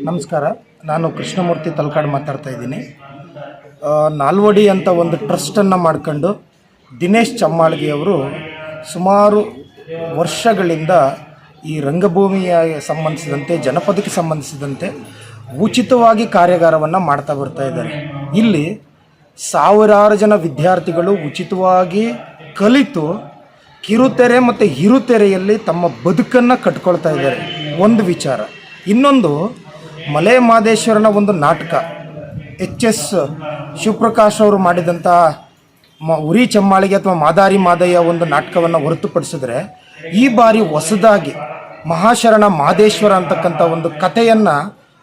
ನಮಸ್ಕಾರ. ನಾನು ಕೃಷ್ಣಮೂರ್ತಿ ತಲಕಾಡು ಮಾತಾಡ್ತಾ ಇದ್ದೀನಿ. ನಾಲ್ವಡಿ ಅಂತ ಒಂದು ಟ್ರಸ್ಟನ್ನು ಮಾಡ್ಕೊಂಡು ದಿನೇಶ್ ಚಮ್ಮಾಳ್ಗಿಯವರು ಸುಮಾರು ವರ್ಷಗಳಿಂದ ಈ ರಂಗಭೂಮಿಯ ಸಂಬಂಧಿಸಿದಂತೆ ಜನಪದಕ್ಕೆ ಸಂಬಂಧಿಸಿದಂತೆ ಉಚಿತವಾಗಿ ಕಾರ್ಯಾಗಾರವನ್ನು ಮಾಡ್ತಾ ಬರ್ತಾ ಇದ್ದಾರೆ. ಇಲ್ಲಿ ಸಾವಿರಾರು ಜನ ವಿದ್ಯಾರ್ಥಿಗಳು ಉಚಿತವಾಗಿ ಕಲಿತು ಕಿರುತೆರೆ ಮತ್ತು ಹಿರುತೆರೆಯಲ್ಲಿ ತಮ್ಮ ಬದುಕನ್ನು ಕಟ್ಕೊಳ್ತಾ ಇದ್ದಾರೆ. ಒಂದು ವಿಚಾರ. ಇನ್ನೊಂದು, ಮಲೆ ಮಹದೇಶ್ವರನ ಒಂದು ನಾಟಕ ಎಚ್.ಎಸ್. ಶಿವಪ್ರಕಾಶ್ ಅವರು ಮಾಡಿದಂಥ ಉರಿ ಚಮ್ಮಾಳಿಗೆ ಅಥವಾ ಮಾದಾರಿ ಮಾದಯ್ಯ ಒಂದು ನಾಟಕವನ್ನು ಹೊರತುಪಡಿಸಿದ್ರೆ ಈ ಬಾರಿ ಹೊಸದಾಗಿ ಮಹಾಶರಣ ಮಹದೇಶ್ವರ ಅಂತಕ್ಕಂಥ ಒಂದು ಕಥೆಯನ್ನು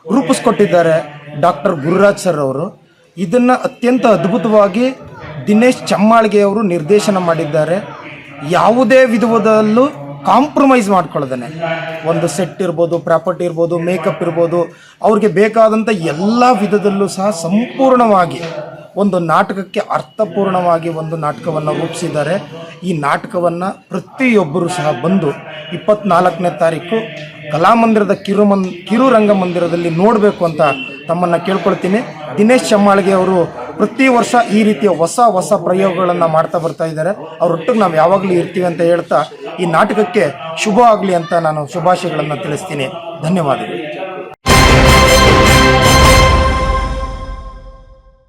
ರೂಪಿಸ್ಕೊಟ್ಟಿದ್ದಾರೆ ಡಾಕ್ಟರ್ ಗುರುರಾಜ್ ಸರ್ ಅವರು. ಇದನ್ನು ಅತ್ಯಂತ ಅದ್ಭುತವಾಗಿ ದಿನೇಶ್ ಚಮ್ಮಾಳ್ಗಿಯವರು ನಿರ್ದೇಶನ ಮಾಡಿದ್ದಾರೆ. ಯಾವುದೇ ವಿಧದಲ್ಲೂ ಕಾಂಪ್ರಮೈಸ್ ಮಾಡ್ಕೊಳ್ಳೋದೇ, ಒಂದು ಸೆಟ್ ಇರ್ಬೋದು, ಪ್ರಾಪರ್ಟಿ ಇರ್ಬೋದು, ಮೇಕಪ್ ಇರ್ಬೋದು, ಅವ್ರಿಗೆ ಬೇಕಾದಂಥ ಎಲ್ಲ ವಿಧದಲ್ಲೂ ಸಹ ಸಂಪೂರ್ಣವಾಗಿ ಒಂದು ನಾಟಕಕ್ಕೆ ಅರ್ಥಪೂರ್ಣವಾಗಿ ಒಂದು ನಾಟಕವನ್ನು ರೂಪಿಸಿದ್ದಾರೆ. ಈ ನಾಟಕವನ್ನು ಪ್ರತಿಯೊಬ್ಬರೂ ಸಹ ಬಂದು 24ನೇ ತಾರೀಕು ಕಲಾಮಂದಿರದ ಕಿರು ರಂಗಮಂದಿರದಲ್ಲಿ ನೋಡಬೇಕು ಅಂತ ತಮ್ಮನ್ನು ಕೇಳ್ಕೊಳ್ತೀನಿ. ದಿನೇಶ್ ಚಮ್ಮಾಳ್ಗಿ ಅವರು ಪ್ರತಿ ವರ್ಷ ಈ ರೀತಿಯ ಹೊಸ ಪ್ರಯೋಗಗಳನ್ನು ಮಾಡ್ತಾ ಬರ್ತಾ ಇದ್ದಾರೆ. ಅವರೊಟ್ಟಿಗೆ ನಾವು ಯಾವಾಗಲೂ ಇರ್ತೀವಿ ಅಂತ ಹೇಳ್ತಾ ಈ ನಾಟಕಕ್ಕೆ ಶುಭ ಆಗಲಿ ಅಂತ ನಾನು ಶುಭಾಶಯಗಳನ್ನು ತಿಳಿಸ್ತೀನಿ. ಧನ್ಯವಾದಗಳು.